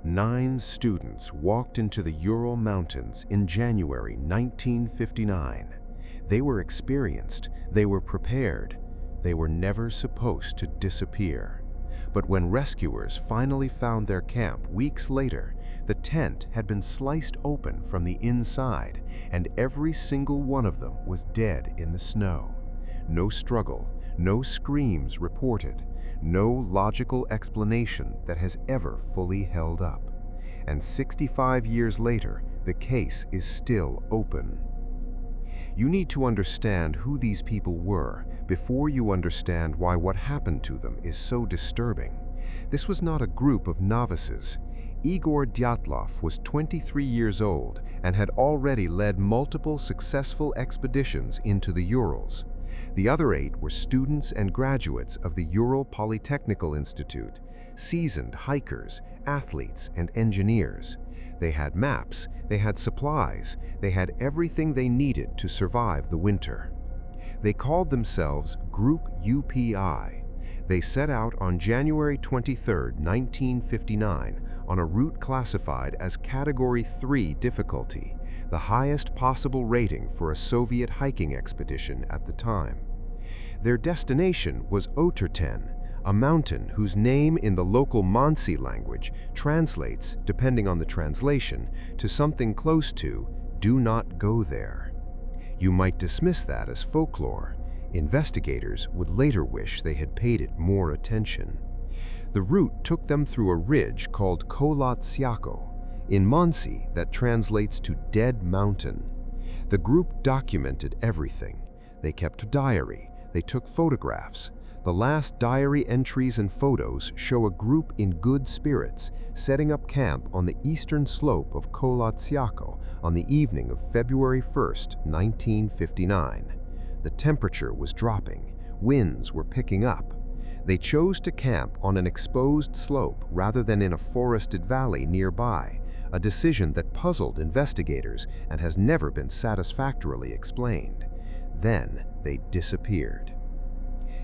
9 students walked into the Ural Mountains in January 1959. They were experienced, they were prepared, they were never supposed to disappear. But when rescuers finally found their camp weeks later, the tent had been sliced open from the inside, and every single one of them was dead in the snow. No struggle, no screams reported, no logical explanation that has ever fully held up. And 65 years later, the case is still open. You need to understand who these people were before you understand why what happened to them is so disturbing. This was not a group of novices. Igor Dyatlov was 23 years old and had already led multiple successful expeditions into the Urals. The other 8 were students and graduates of the Ural Polytechnical Institute, seasoned hikers, athletes, and engineers. They had maps, they had supplies, they had everything they needed to survive the winter. They called themselves Group UPI. They set out on January 23, 1959, on a route classified as Category 3 difficulty, the highest possible rating for a Soviet hiking expedition at the time. Their destination was Oterten, a mountain whose name in the local Mansi language translates, depending on the translation, to something close to "do not go there." You might dismiss that as folklore. Investigators would later wish they had paid it more attention. The route took them through a ridge called Kholat Syako. In Mansi, that translates to Dead Mountain. The group documented everything. They kept a diary. They took photographs. The last diary entries and photos show a group in good spirits setting up camp on the eastern slope of Kholat Syako on the evening of February 1, 1959. The temperature was dropping. Winds were picking up. They chose to camp on an exposed slope rather than in a forested valley nearby, a decision that puzzled investigators and has never been satisfactorily explained. Then they disappeared.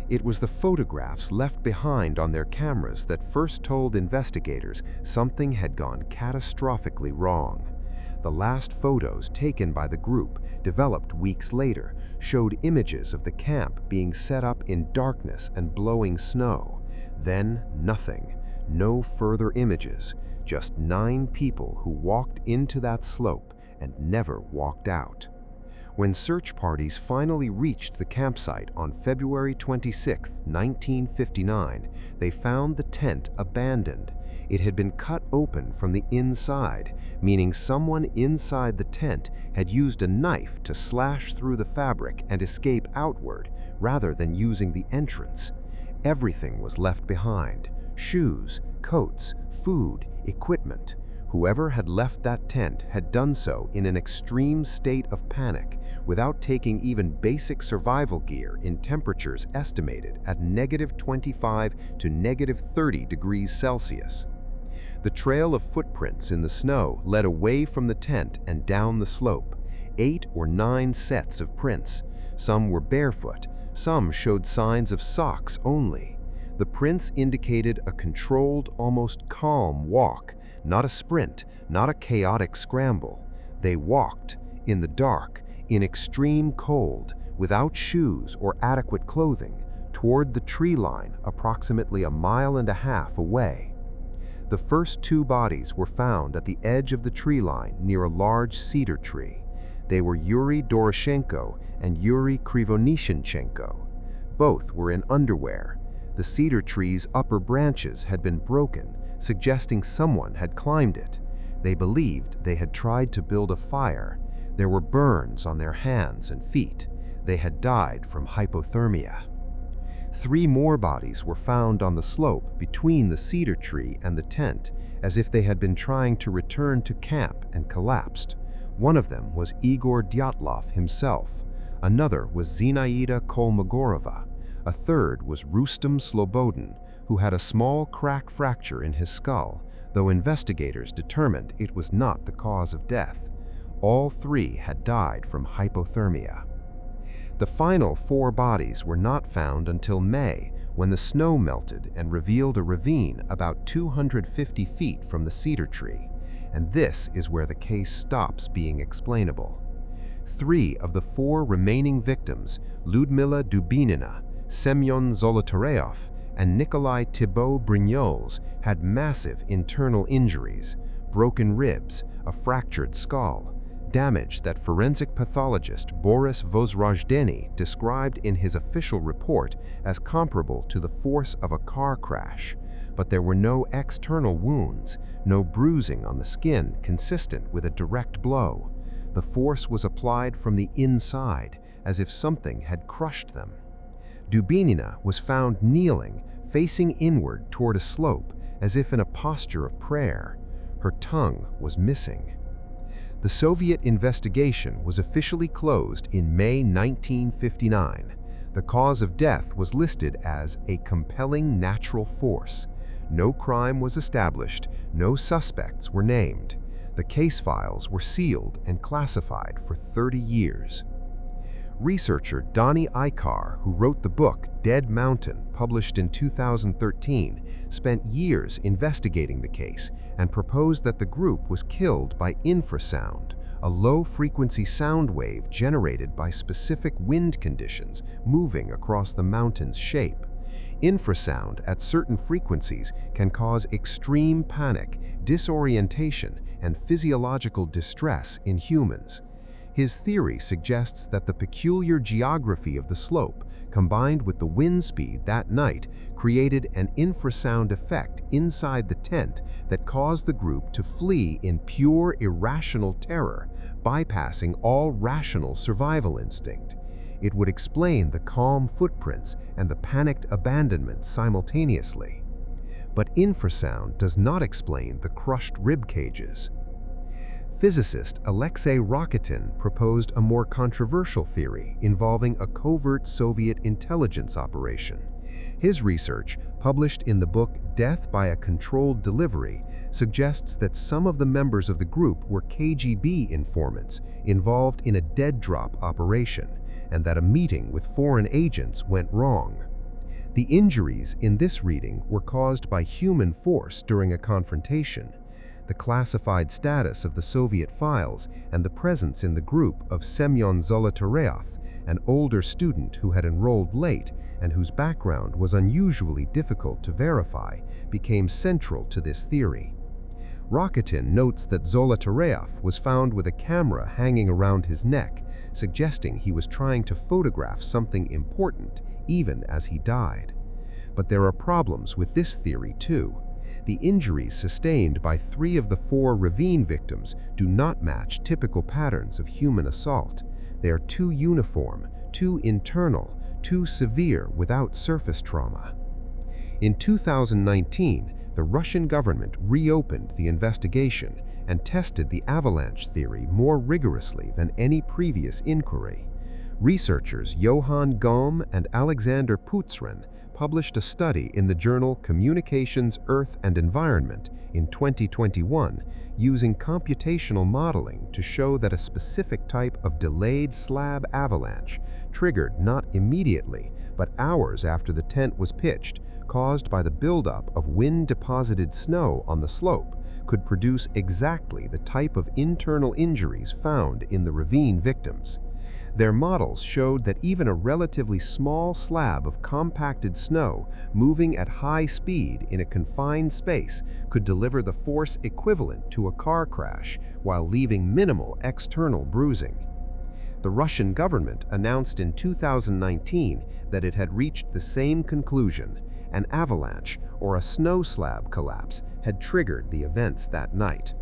It was the photographs left behind on their cameras that first told investigators something had gone catastrophically wrong. The last photos taken by the group, developed weeks later, showed images of the camp being set up in darkness and blowing snow. Then nothing, no further images, just 9 people who walked into that slope and never walked out. When search parties finally reached the campsite on February 26, 1959, they found the tent abandoned. It had been cut open from the inside, meaning someone inside the tent had used a knife to slash through the fabric and escape outward, rather than using the entrance. Everything was left behind: shoes, coats, food, equipment. Whoever had left that tent had done so in an extreme state of panic, without taking even basic survival gear in temperatures estimated at -25 to -30 degrees Celsius. The trail of footprints in the snow led away from the tent and down the slope. 8 or 9 sets of prints. Some were barefoot, some showed signs of socks only. The prints indicated a controlled, almost calm walk, not a sprint, not a chaotic scramble. They walked, in the dark, in extreme cold, without shoes or adequate clothing, toward the tree line approximately 1.5 miles away. The first 2 bodies were found at the edge of the tree line near a large cedar tree. They were Yuri Doroshenko and Yuri Krivonishenchenko. Both were in underwear. The cedar tree's upper branches had been broken, suggesting someone had climbed it. They believed they had tried to build a fire. There were burns on their hands and feet. They had died from hypothermia. 3 more bodies were found on the slope between the cedar tree and the tent, as if they had been trying to return to camp and collapsed. One of them was Igor Dyatlov himself. Another was Zinaida Kolmogorova. A third was Rustem Slobodin, who had a small crack fracture in his skull, though investigators determined it was not the cause of death. All 3 had died from hypothermia. The final 4 bodies were not found until May, when the snow melted and revealed a ravine about 250 feet from the cedar tree, and this is where the case stops being explainable. 3 of the 4 remaining victims, Ludmila Dubinina, Semyon Zolotaryov, and Nikolai Thibault-Brignoles, had massive internal injuries, broken ribs, a fractured skull, damage that forensic pathologist Boris Vozrojdeny described in his official report as comparable to the force of a car crash. But there were no external wounds, no bruising on the skin consistent with a direct blow. The force was applied from the inside, as if something had crushed them. Dubinina was found kneeling, facing inward toward a slope, as if in a posture of prayer. Her tongue was missing. The Soviet investigation was officially closed in May 1959. The cause of death was listed as a compelling natural force. No crime was established, no suspects were named. The case files were sealed and classified for 30 years. Researcher Donnie Icar, who wrote the book Dead Mountain, published in 2013, spent years investigating the case and proposed that the group was killed by infrasound, a low-frequency sound wave generated by specific wind conditions moving across the mountain's shape. Infrasound at certain frequencies can cause extreme panic, disorientation, and physiological distress in humans. His theory suggests that the peculiar geography of the slope, combined with the wind speed that night, created an infrasound effect inside the tent that caused the group to flee in pure irrational terror, bypassing all rational survival instinct. It would explain the calm footprints and the panicked abandonment simultaneously. But infrasound does not explain the crushed rib cages. Physicist Alexei Rakitin proposed a more controversial theory involving a covert Soviet intelligence operation. His research, published in the book Death by a Controlled Delivery, suggests that some of the members of the group were KGB informants involved in a dead drop operation, and that a meeting with foreign agents went wrong. The injuries in this reading were caused by human force during a confrontation. The classified status of the Soviet files and the presence in the group of Semyon Zolotaryov, an older student who had enrolled late and whose background was unusually difficult to verify, became central to this theory. Rakitin notes that Zolotaryov was found with a camera hanging around his neck, suggesting he was trying to photograph something important even as he died. But there are problems with this theory too. The injuries sustained by 3 of the 4 ravine victims do not match typical patterns of human assault. They are too uniform, too internal, too severe without surface trauma. In 2019, the Russian government reopened the investigation and tested the avalanche theory more rigorously than any previous inquiry. Researchers Johann Gaume and Alexander Putzren published a study in the journal Communications, Earth and Environment in 2021 using computational modeling to show that a specific type of delayed slab avalanche, triggered not immediately but hours after the tent was pitched, caused by the buildup of wind-deposited snow on the slope, could produce exactly the type of internal injuries found in the ravine victims. Their models showed that even a relatively small slab of compacted snow moving at high speed in a confined space could deliver the force equivalent to a car crash while leaving minimal external bruising. The Russian government announced in 2019 that it had reached the same conclusion. An avalanche or a snow slab collapse had triggered the events that night.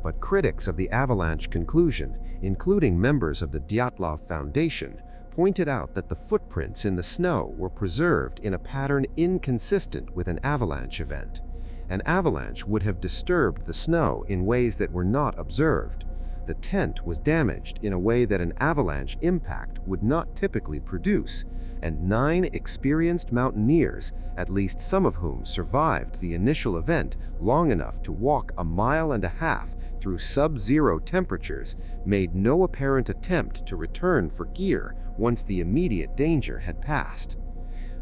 But critics of the avalanche conclusion, including members of the Dyatlov Foundation, pointed out that the footprints in the snow were preserved in a pattern inconsistent with an avalanche event. An avalanche would have disturbed the snow in ways that were not observed. The tent was damaged in a way that an avalanche impact would not typically produce, and 9 experienced mountaineers, at least some of whom survived the initial event long enough to walk 1.5 miles through sub-zero temperatures, made no apparent attempt to return for gear once the immediate danger had passed.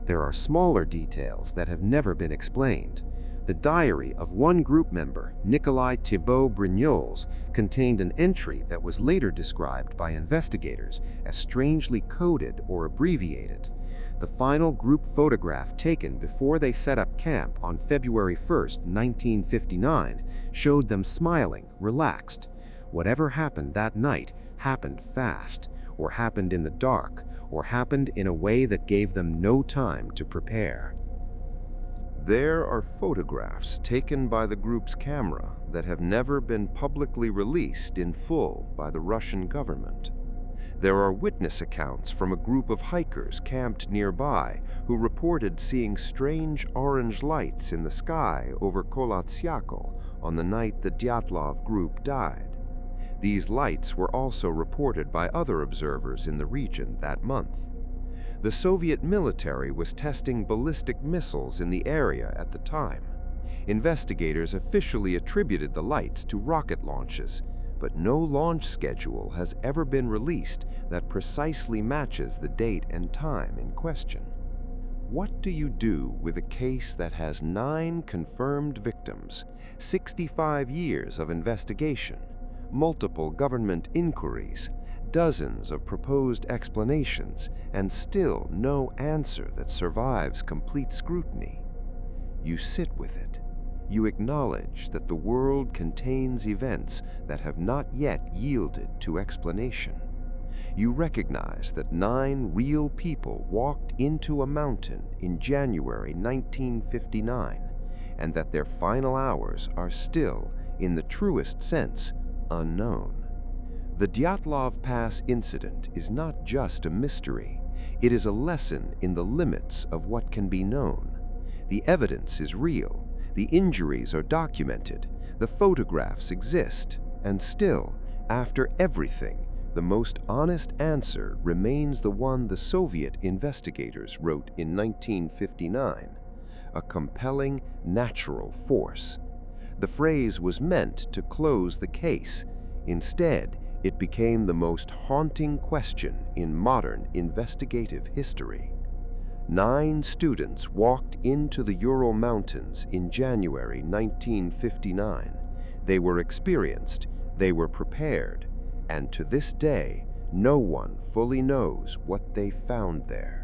There are smaller details that have never been explained. The diary of one group member, Nikolai Thibault-Brignoles, contained an entry that was later described by investigators as strangely coded or abbreviated. The final group photograph taken before they set up camp on February 1st, 1959, showed them smiling, relaxed. Whatever happened that night happened fast, or happened in the dark, or happened in a way that gave them no time to prepare. There are photographs taken by the group's camera that have never been publicly released in full by the Russian government. There are witness accounts from a group of hikers camped nearby who reported seeing strange orange lights in the sky over Kolatsiakol on the night the Dyatlov group died. These lights were also reported by other observers in the region that month. The Soviet military was testing ballistic missiles in the area at the time. Investigators officially attributed the lights to rocket launches, but no launch schedule has ever been released that precisely matches the date and time in question. What do you do with a case that has 9 confirmed victims, 65 years of investigation, multiple government inquiries, dozens of proposed explanations, and still no answer that survives complete scrutiny? You sit with it. You acknowledge that the world contains events that have not yet yielded to explanation. You recognize that 9 real people walked into a mountain in January 1959, and that their final hours are still, in the truest sense, unknown. The Dyatlov Pass incident is not just a mystery. It is a lesson in the limits of what can be known. The evidence is real. The injuries are documented. The photographs exist. And still, after everything, the most honest answer remains the one the Soviet investigators wrote in 1959, a compelling natural force. The phrase was meant to close the case. Instead, it became the most haunting question in modern investigative history. 9 students walked into the Ural Mountains in January 1959. They were experienced, they were prepared, and to this day, no one fully knows what they found there.